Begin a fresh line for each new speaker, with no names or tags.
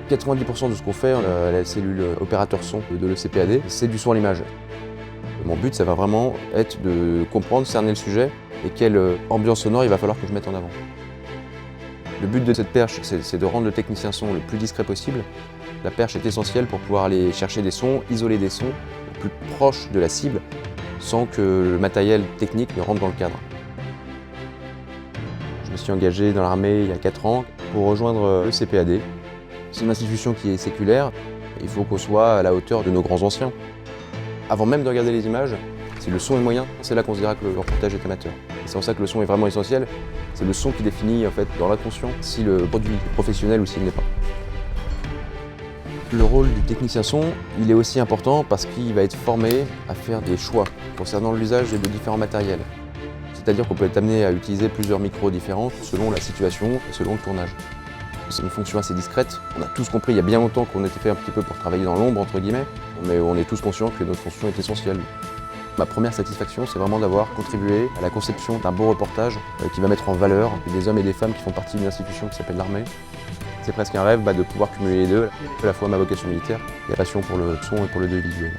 90% de ce qu'on fait à la cellule opérateur son de l'ECPAD, c'est du son à l'image. Mon but, ça va vraiment être de comprendre, cerner le sujet et quelle ambiance sonore il va falloir que je mette en avant. Le but de cette perche, c'est de rendre le technicien son le plus discret possible. La perche est essentielle pour pouvoir aller chercher des sons, isoler des sons le plus proche de la cible sans que le matériel technique ne rentre dans le cadre. Je me suis engagé dans l'armée il y a 4 ans pour rejoindre le CPAD. C'est une institution qui est séculaire. Il faut qu'on soit à la hauteur de nos grands anciens. Avant même de regarder les images, si le son est moyen, c'est là qu'on se dira que le reportage est amateur. C'est pour ça que le son est vraiment essentiel. C'est le son qui définit en fait dans l'inconscient si le produit est professionnel ou s'il n'est pas. Le rôle du technicien son, il est aussi important parce qu'il va être formé à faire des choix concernant l'usage de différents matériels. C'est-à-dire qu'on peut être amené à utiliser plusieurs micros différents selon la situation et selon le tournage. C'est une fonction assez discrète. On a tous compris il y a bien longtemps qu'on était fait un petit peu pour travailler dans l'ombre, entre guillemets, mais on est tous conscients que notre fonction est essentielle. Ma première satisfaction, c'est vraiment d'avoir contribué à la conception d'un beau reportage qui va mettre en valeur des hommes et des femmes qui font partie d'une institution qui s'appelle l'armée. C'est presque un rêve de pouvoir cumuler les deux, à la fois ma vocation militaire et la passion pour le son et pour le audiovisuel.